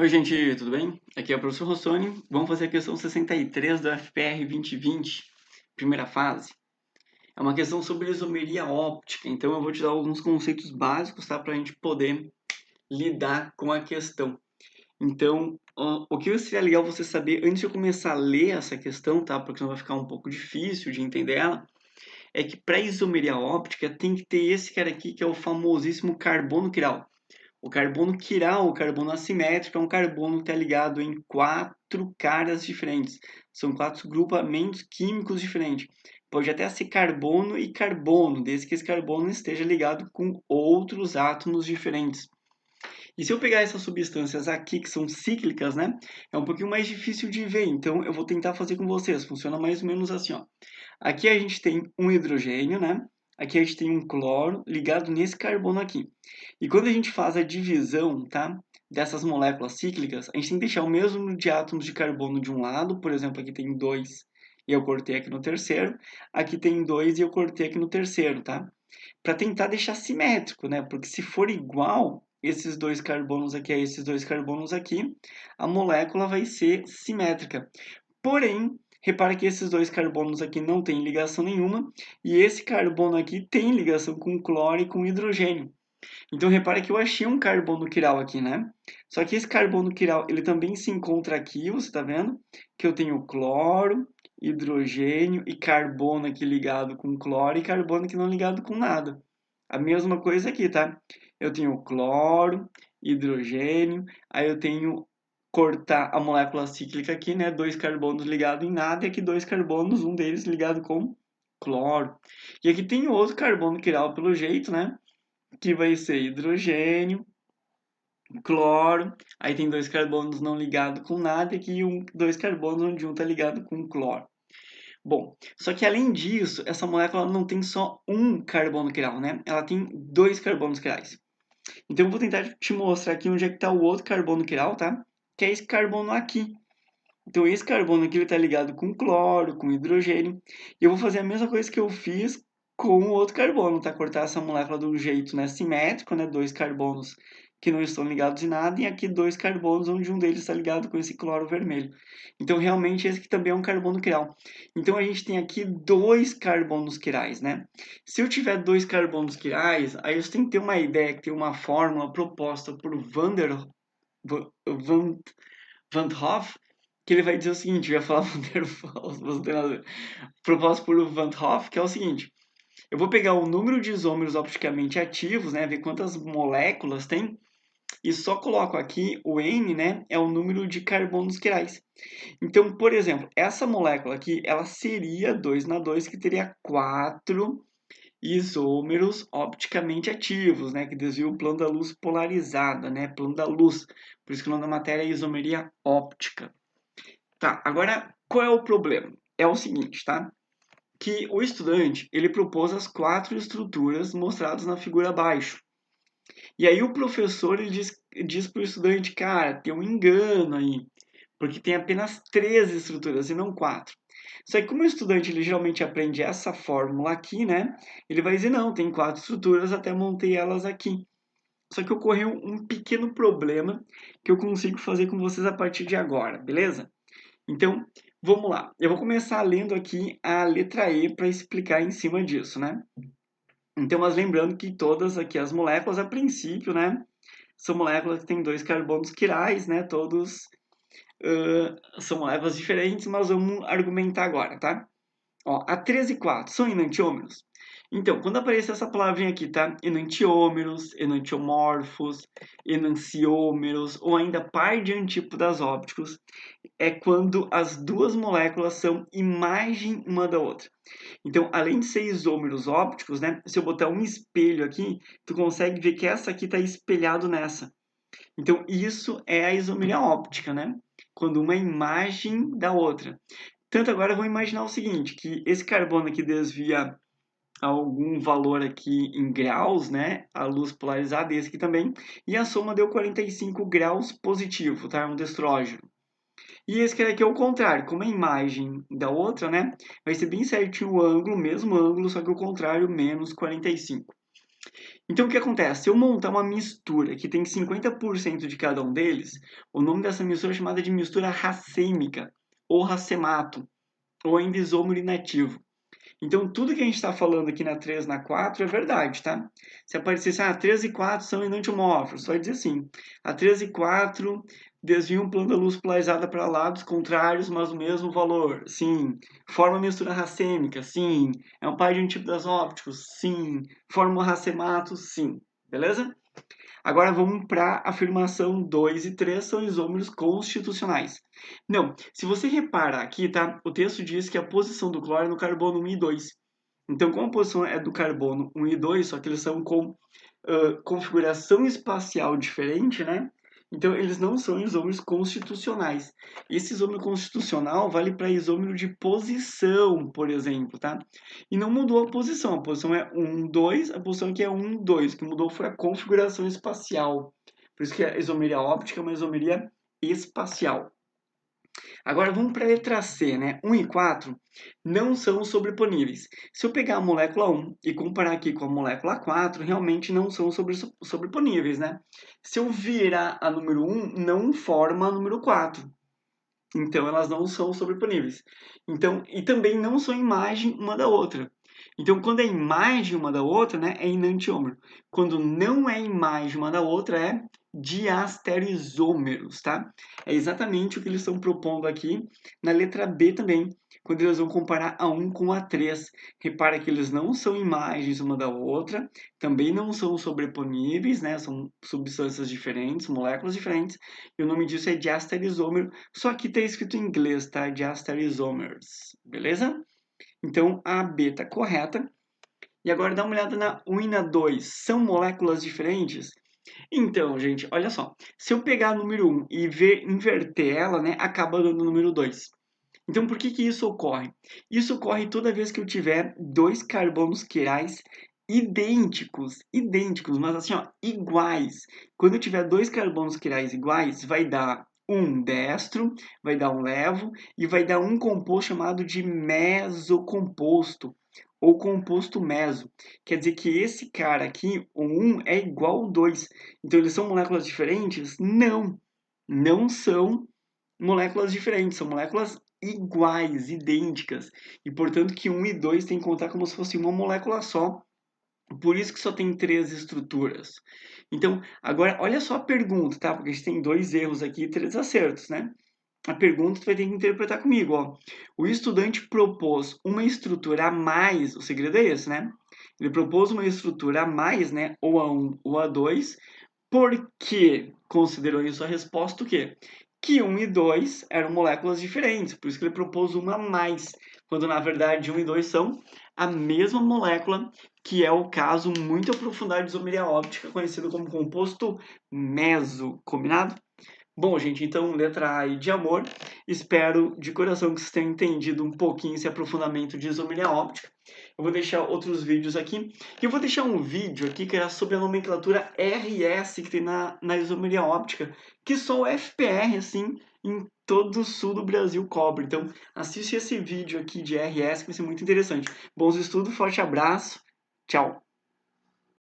Oi, gente, tudo bem? Aqui é o professor Rossoni. Vamos fazer a questão 63 do FPR 2020, primeira fase. É uma questão sobre isomeria óptica, então eu vou te dar alguns conceitos básicos, tá? Para a gente poder lidar com a questão. Então, o que seria legal você saber antes de eu começar a ler essa questão, tá? Porque senão vai ficar um pouco difícil de entender ela, é que para isomeria óptica tem que ter esse cara aqui que é o famosíssimo carbono quiral. O carbono quiral, o carbono assimétrico, é um carbono que está ligado em quatro caras diferentes. São quatro grupamentos químicos diferentes. Pode até ser carbono e carbono, desde que esse carbono esteja ligado com outros átomos diferentes. E se eu pegar essas substâncias aqui, que são cíclicas, né? É um pouquinho mais difícil de ver, então eu vou tentar fazer com vocês. Funciona mais ou menos assim, ó. Aqui a gente tem um hidrogênio, né? Aqui a gente tem um cloro ligado nesse carbono aqui. E quando a gente faz a divisão, tá? Dessas moléculas cíclicas, a gente tem que deixar o mesmo número de átomos de carbono de um lado, por exemplo, aqui tem dois e eu cortei aqui no terceiro. Aqui tem dois e eu cortei aqui no terceiro, tá? Para tentar deixar simétrico, né? Porque se for igual esses dois carbonos aqui a esses dois carbonos aqui, a molécula vai ser simétrica. Porém, repara que esses dois carbonos aqui não têm ligação nenhuma e esse carbono aqui tem ligação com cloro e com hidrogênio. Então, repara que eu achei um carbono quiral aqui, né? Só que esse carbono quiral, ele também se encontra aqui, você tá vendo? Que eu tenho cloro, hidrogênio e carbono aqui ligado com cloro e carbono aqui não ligado com nada. A mesma coisa aqui, tá? Eu tenho cloro, hidrogênio, aí eu tenho cortar a molécula cíclica aqui, né? Dois carbonos ligados em nada e aqui dois carbonos, um deles ligado com cloro. E aqui tem outro carbono quiral pelo jeito, né? Que vai ser hidrogênio, cloro, aí tem dois carbonos não ligados com nada e aqui dois carbonos onde um está ligado com cloro. Bom, só que além disso, essa molécula não tem só um carbono quiral, né? Ela tem dois carbonos quirais. Então eu vou tentar te mostrar aqui onde é que está o outro carbono quiral, tá? Que é esse carbono aqui. Então esse carbono aqui está ligado com cloro, com hidrogênio. E eu vou fazer a mesma coisa que eu fiz com o outro carbono, tá? Cortar essa molécula de um jeito, né, simétrico, né? Dois carbonos que não estão ligados em nada e aqui dois carbonos onde um deles está ligado com esse cloro vermelho. Então realmente esse aqui também é um carbono quiral. Então a gente tem aqui dois carbonos quirais, né? Se eu tiver dois carbonos quirais, aí você tem que ter uma ideia, que tem uma fórmula proposta por Van Hoff, que ele vai dizer o seguinte, eu ia falar Van der Waals, mas não tem nada a ver. Proposto por Van Hoff, que é o seguinte, eu vou pegar o número de isômeros opticamente ativos, né, ver quantas moléculas tem, e só coloco aqui o N, né, é o número de carbonos quirais. Então, por exemplo, essa molécula aqui, ela seria 2 na 2, que teria 4 isômeros opticamente ativos, né, que desviam o plano da luz polarizada, né, plano da luz. Por isso que o nome da matéria é isomeria óptica. Tá, agora qual é o problema? É o seguinte, tá? Que o estudante, ele propôs as quatro estruturas mostradas na figura abaixo. E aí o professor ele diz para o estudante, cara, tem um engano aí, porque tem apenas três estruturas e não quatro. Só que como o estudante ele geralmente aprende essa fórmula aqui, né? Ele vai dizer, não, tem quatro estruturas, até montei elas aqui. Só que ocorreu um pequeno problema que eu consigo fazer com vocês a partir de agora, beleza? Então, vamos lá. Eu vou começar lendo aqui a letra E para explicar em cima disso, né? Então, mas lembrando que todas aqui as moléculas, a princípio, né, são moléculas que têm dois carbonos quirais, né? Todos são moléculas diferentes, mas vamos argumentar agora, tá? Ó, a 13 e 4 são enantiômeros? Então, quando aparecer essa palavrinha aqui, tá? Enantiômeros, enantiomorfos, enanciômeros, ou ainda par de antípodas ópticos, é quando as duas moléculas são imagem uma da outra. Então, além de ser isômeros ópticos, né? Se eu botar um espelho aqui, tu consegue ver que essa aqui está espelhado nessa. Então, isso é a isomeria óptica, né? Quando uma é imagem da outra. Tanto agora vamos imaginar o seguinte, que esse carbono aqui desvia algum valor aqui em graus, né? A luz polarizada, e esse aqui também. E a soma deu 45 graus positivo, tá? Um destrógeno. E esse aqui é o contrário, como a imagem da outra, né? Vai ser bem certinho o ângulo, mesmo ângulo, só que o contrário, menos 45. Então, o que acontece? Se eu montar uma mistura que tem 50% de cada um deles, o nome dessa mistura é chamada de mistura racêmica, ou racemato, ou ainda isômero inativo. Então, tudo que a gente está falando aqui na 3 na 4 é verdade, tá? Se aparecesse, 3 e 4 são enantiomórficos, só dizer assim. A 3 e 4 desviam um plano da luz polarizada para lados contrários, mas o mesmo valor. Sim. Forma mistura racêmica. Sim. É um par de um tipo das ópticos. Sim. Forma um racemato. Sim. Beleza? Agora vamos para a afirmação 2 e 3, são isômeros constitucionais. Não, se você reparar aqui, tá? O texto diz que a posição do cloro é no carbono 1 e 2. Então, como a posição é do carbono 1 e 2, só que eles são com configuração espacial diferente, né? Então, eles não são isômeros constitucionais. Esse isômero constitucional vale para isômero de posição, por exemplo, tá? E não mudou a posição é 1, 2, a posição aqui é 1, 2. O que mudou foi a configuração espacial. Por isso que a isomeria óptica é uma isomeria espacial. Agora vamos para a letra C, né? 1 e 4 não são sobreponíveis. Se eu pegar a molécula 1 e comparar aqui com a molécula 4, realmente não são sobreponíveis, né? Se eu virar a número 1, não forma a número 4. Então elas não são sobreponíveis. Então, e também não são imagem uma da outra. Então, quando é imagem uma da outra, né, é enantiômero. Quando não é imagem uma da outra, é diastereoisômeros, tá? É exatamente o que eles estão propondo aqui na letra B também, quando eles vão comparar a 1 com a 3. Repara que eles não são imagens uma da outra, também não são sobreponíveis, né? São substâncias diferentes, moléculas diferentes, e o nome disso é diastereoisômero, só que está escrito em inglês, tá? Diastereoisomers, beleza? Então, a B está correta. E agora dá uma olhada na 1 e na 2. São moléculas diferentes? Então, gente, olha só. Se eu pegar a número 1 e inverter ela, né, acaba dando o número 2. Então, por que que isso ocorre? Isso ocorre toda vez que eu tiver dois carbonos quirais idênticos, mas assim, ó, iguais. Quando eu tiver dois carbonos quirais iguais, vai dar um destro, vai dar um levo e vai dar um composto chamado de mesocomposto ou composto meso. Quer dizer que esse cara aqui, o 1, é igual ao 2. Então, eles são moléculas diferentes? Não, não são moléculas diferentes, são moléculas iguais, idênticas. E, portanto, que 1 e 2 tem que contar como se fosse uma molécula só. Por isso que só tem 3 estruturas. Então, agora, olha só a pergunta, tá? Porque a gente tem 2 erros aqui e 3 acertos, né? A pergunta tu vai ter que interpretar comigo, ó. O estudante propôs uma estrutura a mais, o segredo é esse, né? Ele propôs uma estrutura a mais, né? Ou a 1 ou a 2, porque considerou em sua resposta o quê? Que 1 e 2 eram moléculas diferentes, por isso que ele propôs uma a mais, quando na verdade 1 e 2 são a mesma molécula, que é o caso muito aprofundado de isomeria óptica, conhecido como composto meso, combinado? Bom, gente, então letra A de amor. Espero de coração que vocês tenham entendido um pouquinho esse aprofundamento de isomeria óptica. Eu vou deixar outros vídeos aqui. E eu vou deixar um vídeo aqui que é sobre a nomenclatura RS que tem na isomeria óptica, que só o FPR, assim, em todo o sul do Brasil cobre. Então, assiste esse vídeo aqui de RS que vai ser muito interessante. Bons estudos, forte abraço, tchau!